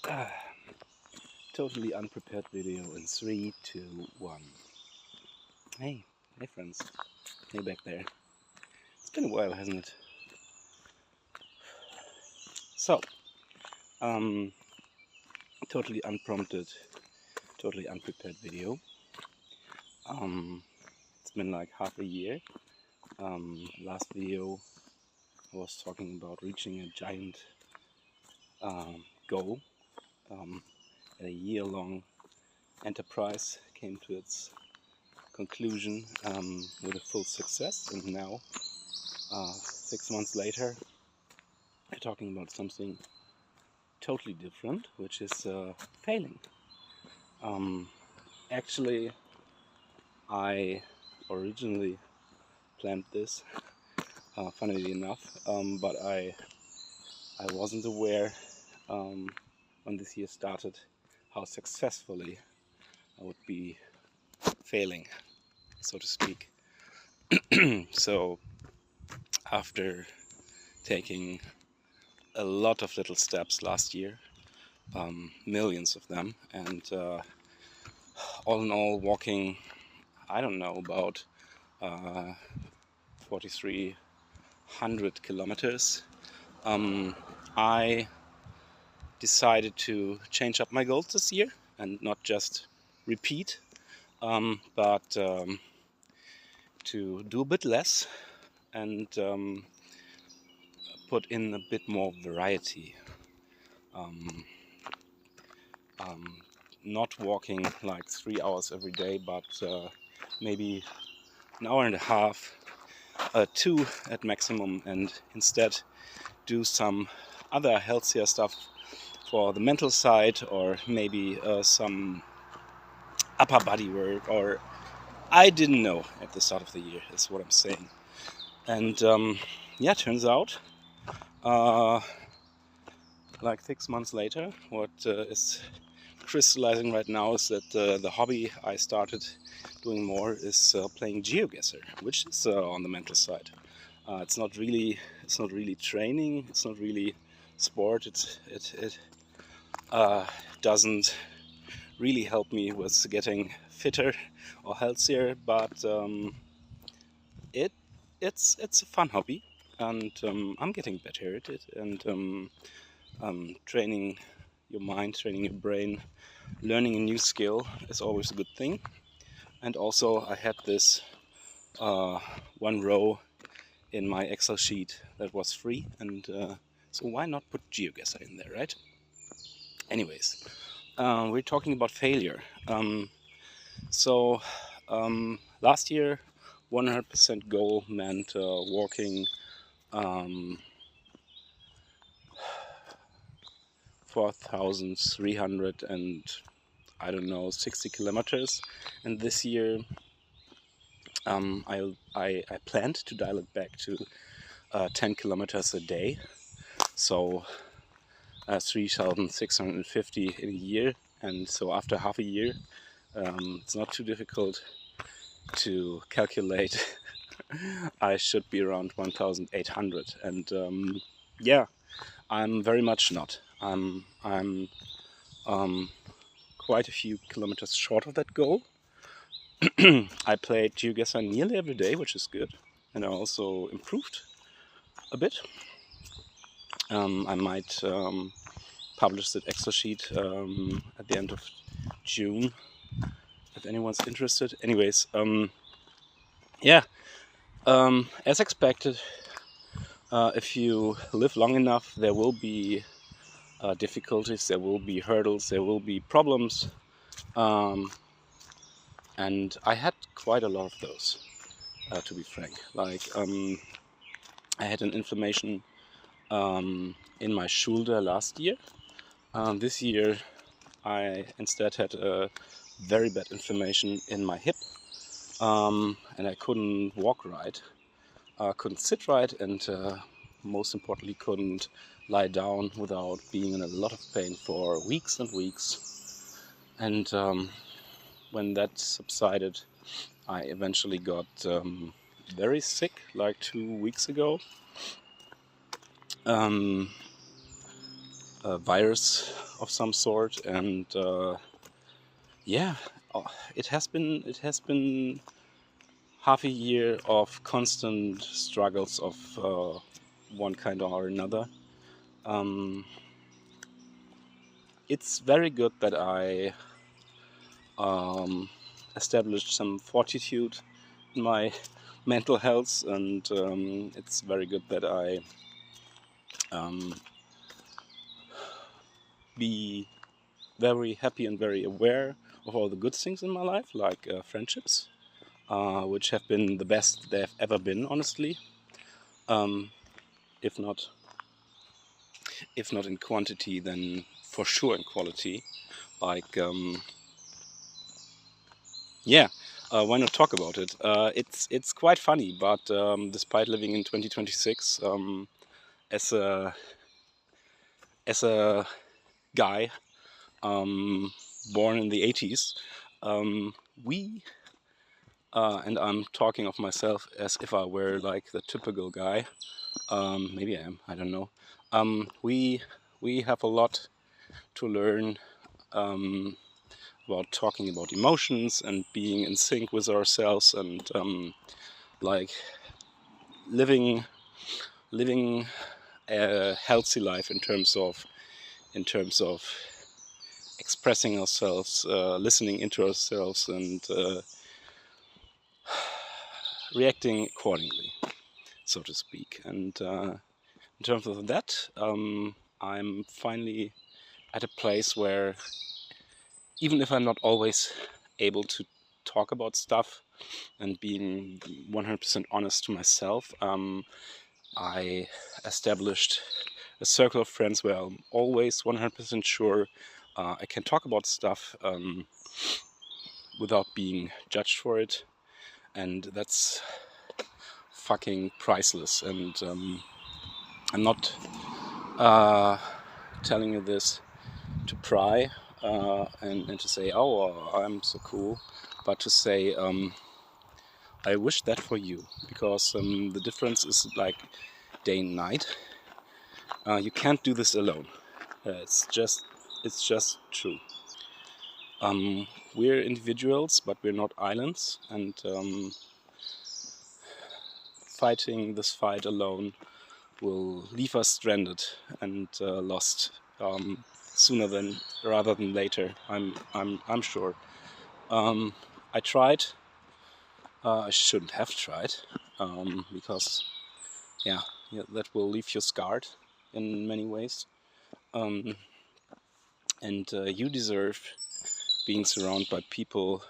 Ah, totally unprepared video in 3, 2, 1. Hey friends. Hey back there. It's been a while, hasn't it? So, totally unprompted, totally unprepared video. It's been like half a year. Last video I was talking about reaching a giant goal. A year-long enterprise came to its conclusion with a full success, and now 6 months later we're talking about something totally different, which is failing. Actually, I originally planned this, funnily enough, but I wasn't aware when this year started how successfully I would be failing, so to speak. So after taking a lot of little steps last year, millions of them, and all in all walking, I don't know, about 4,300 kilometers, I decided to change up my goals this year and not just repeat, but to do a bit less and put in a bit more variety. Not walking like 3 hours every day, but maybe an hour and a half, 2 at maximum, and instead do some other healthier stuff for the mental side, or maybe some upper body work, or I didn't know at the start of the year, is what I'm saying. And yeah, turns out like 6 months later, what is crystallizing right now is that the hobby I started doing more is playing GeoGuessr, which is on the mental side. It's not really training, it's not really sport, it doesn't really help me with getting fitter or healthier, but it's a fun hobby, and I'm getting better at it, and training your mind, training your brain, learning a new skill is always a good thing. And also I had this one row in my Excel sheet that was free, and so why not put GeoGuessr in there, right? Anyways, we're talking about failure. So last year 100% goal meant walking 4,300 and I don't know 60 kilometers, and this year I planned to dial it back to 10 kilometers a day, so 3,650 in a year. And so after half a year, it's not too difficult to calculate. I should be around 1,800, and yeah, I'm very much not. I'm quite a few kilometers short of that goal. I played GeoGuessr nearly every day, which is good, and I also improved a bit. I might publish that Excel sheet at the end of June, if anyone's interested. Anyways, yeah, as expected, if you live long enough, there will be difficulties, there will be hurdles, there will be problems, and I had quite a lot of those, to be frank. Like, I had an inflammation in my shoulder last year. This year I instead had a very bad inflammation in my hip, and I couldn't walk right, couldn't sit right, and most importantly couldn't lie down without being in a lot of pain for weeks and weeks. And when that subsided, I eventually got very sick, like 2 weeks ago. virus of some sort, and yeah, it has been half a year of constant struggles of one kind or another. It's very good that I established some fortitude in my mental health, and it's very good that I be very happy and very aware of all the good things in my life, like friendships, which have been the best they've ever been, honestly. If not in quantity, then for sure in quality. Like, yeah, why not talk about it? It's quite funny, but despite living in 2026, as a guy born in the 80s, we and I'm talking of myself as if I were like the typical guy. Maybe I am. I don't know. We have a lot to learn about talking about emotions and being in sync with ourselves, and like living a healthy life in terms of expressing ourselves, listening into ourselves, and reacting accordingly, so to speak. And in terms of that, I'm finally at a place where, even if I'm not always able to talk about stuff and being 100% honest to myself, I established a circle of friends where I'm always 100% sure I can talk about stuff without being judged for it, and that's fucking priceless. And I'm not telling you this to pry and to say, oh, I'm so cool, but to say, I wish that for you, because the difference is like day and night. You can't do this alone. It's just true. We're individuals, but we're not islands, and fighting this fight alone will leave us stranded and lost sooner rather than later. I'm sure. I tried. I shouldn't have tried, because yeah, that will leave you scarred in many ways. And you deserve being surrounded by people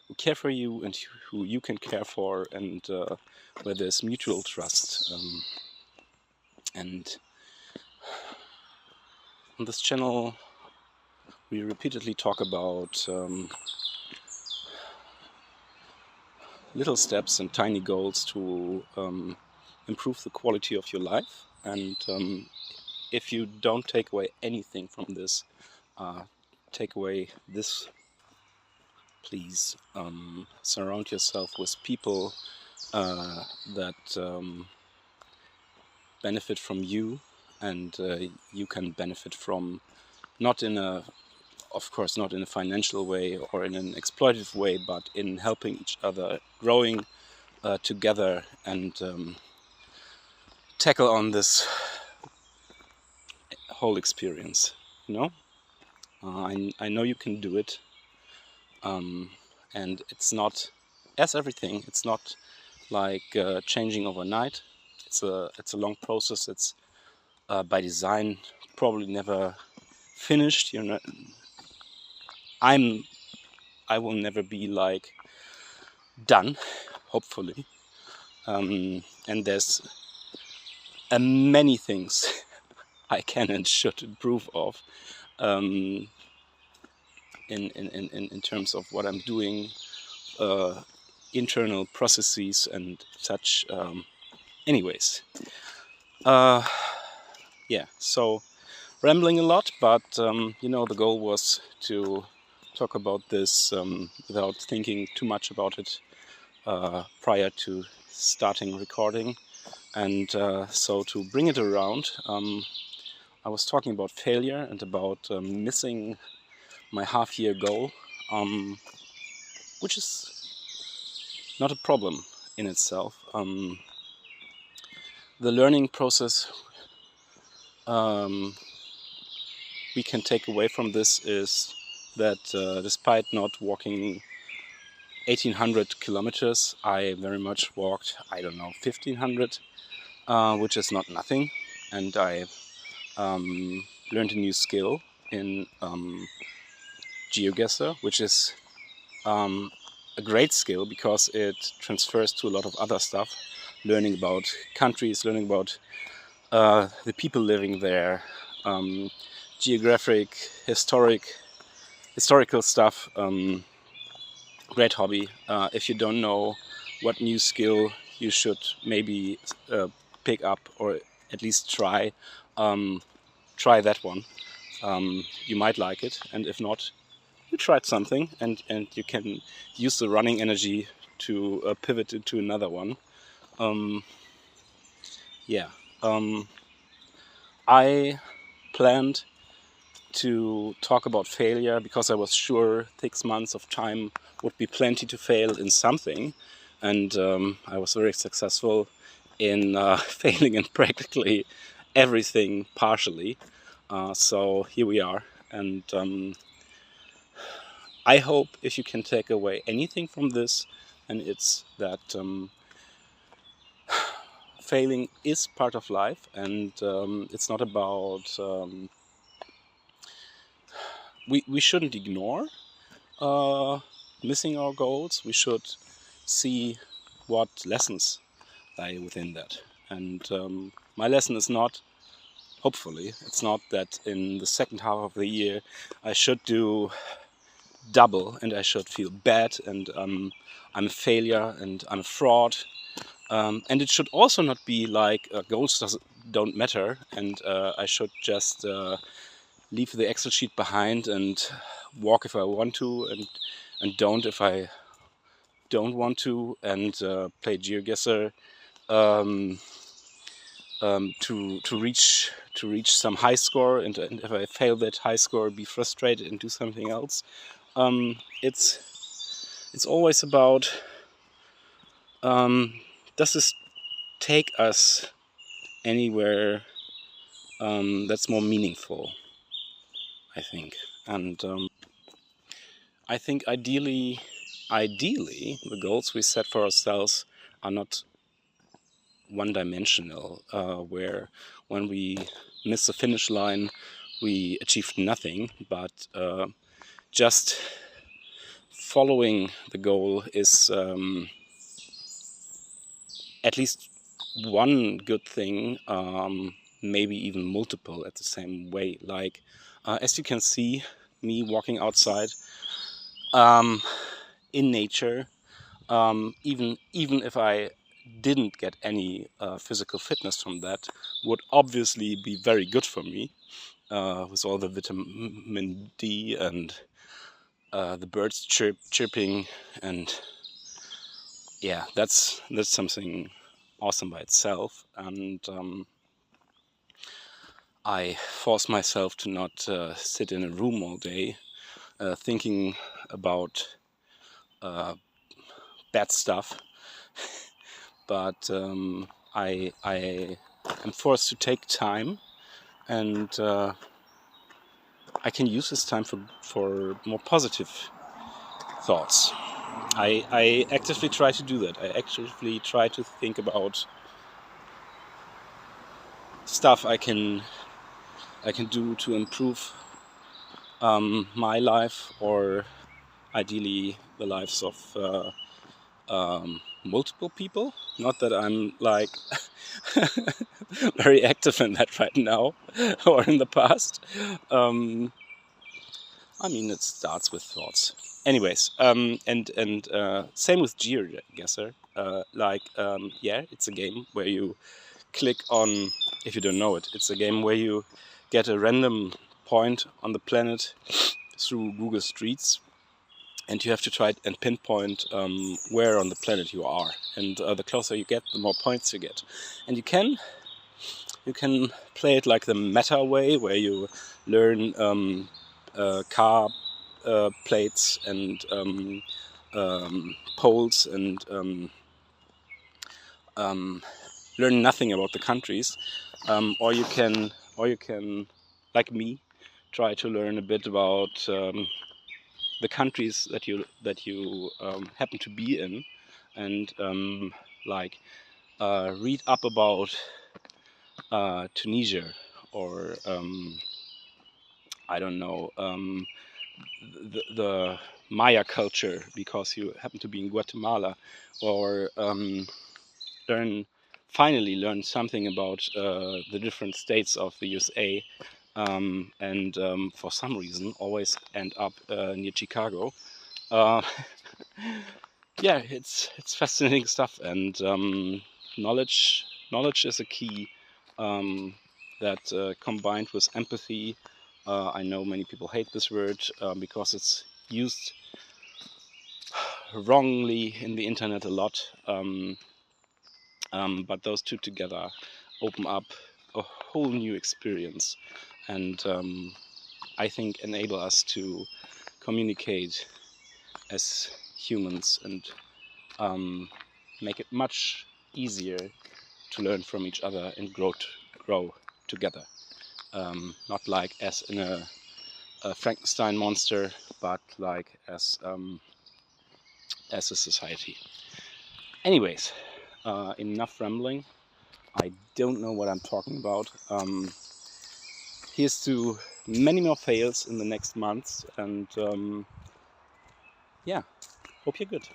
who care for you and who you can care for, and where there's mutual trust. And on this channel, we repeatedly talk about little steps and tiny goals to improve the quality of your life. And if you don't take away anything from this, take away this. Please surround yourself with people that benefit from you, and you can benefit from, not in a, of course, not in a financial way or in an exploitative way, but in helping each other, growing together, and tackle on this whole experience. I know you can do it, and it's not, as everything, it's not like changing overnight. It's a long process. It's by design probably never finished. I will never be like done, hopefully. And there's many things I can and should improve of in terms of what I'm doing, internal processes and such. Anyways, yeah, so rambling a lot, but the goal was to talk about this without thinking too much about it prior to starting recording. And so to bring it around, I was talking about failure and about missing my half-year goal, which is not a problem in itself. The learning process we can take away from this is that despite not walking 1800 kilometers, I very much walked, I don't know, 1500, which is not nothing. And I learned a new skill in GeoGuessr, which is a great skill because it transfers to a lot of other stuff. Learning about countries, learning about the people living there, geographic, historical stuff. Great hobby. If you don't know what new skill you should maybe pick up or at least try, try that one. You might like it, and if not, you tried something, and you can use the running energy to pivot into another one. Yeah, I planned to talk about failure because I was sure 6 months of time would be plenty to fail in something, and I was very successful in failing in practically everything partially. So here we are, and I hope if you can take away anything from this, and it's that failing is part of life, and it's not about we shouldn't ignore missing our goals. We should see what lessons lie within that. And my lesson is not, hopefully, it's not that in the second half of the year I should do double and I should feel bad and I'm a failure and I'm a fraud. And it should also not be like goals don't matter and I should just leave the Excel sheet behind and walk if I want to and don't if I don't want to, and play GeoGuessr to reach some high score, and if I fail that high score, be frustrated and do something else. It's always about does this take us anywhere that's more meaningful, I think. And I think ideally the goals we set for ourselves are not one-dimensional, where when we miss the finish line we achieved nothing, but just following the goal is at least one good thing, maybe even multiple at the same way. Like as you can see, me walking outside in nature, even if I didn't get any physical fitness from that, would obviously be very good for me, with all the vitamin D and the birds chirping, and yeah, that's something awesome by itself. And I force myself to not sit in a room all day thinking about bad stuff, but I am forced to take time, and I can use this time for more positive thoughts. I actively try to do that. I actively try to think about stuff I can do to improve my life, or ideally the lives of multiple people. Not that I'm like very active in that right now or in the past. I mean, it starts with thoughts. Anyways, and same with GeoGuessr. Yeah, it's a game where you click on, if you don't know it, it's a game where you get a random point on the planet through Google Streets, and you have to try and pinpoint where on the planet you are. And the closer you get, the more points you get. And you can You can play it like the meta way, where you learn car plates and poles and learn nothing about the countries, or you can, like me, try to learn a bit about the countries that you happen to be in, and like read up about Tunisia, or I don't know, the Maya culture because you happen to be in Guatemala, or finally learn something about the different states of the USA, and for some reason always end up near Chicago. Uh, yeah, it's fascinating stuff, and knowledge is a key, that combined with empathy. I know many people hate this word because it's used wrongly in the internet a lot, but those two together open up a whole new experience, and I think enable us to communicate as humans, and make it much easier to learn from each other and grow together. Not like as in a Frankenstein monster, but like as a society. Anyways, enough rambling. I don't know what I'm talking about. Here's to many more fails in the next months, and yeah, hope you're good.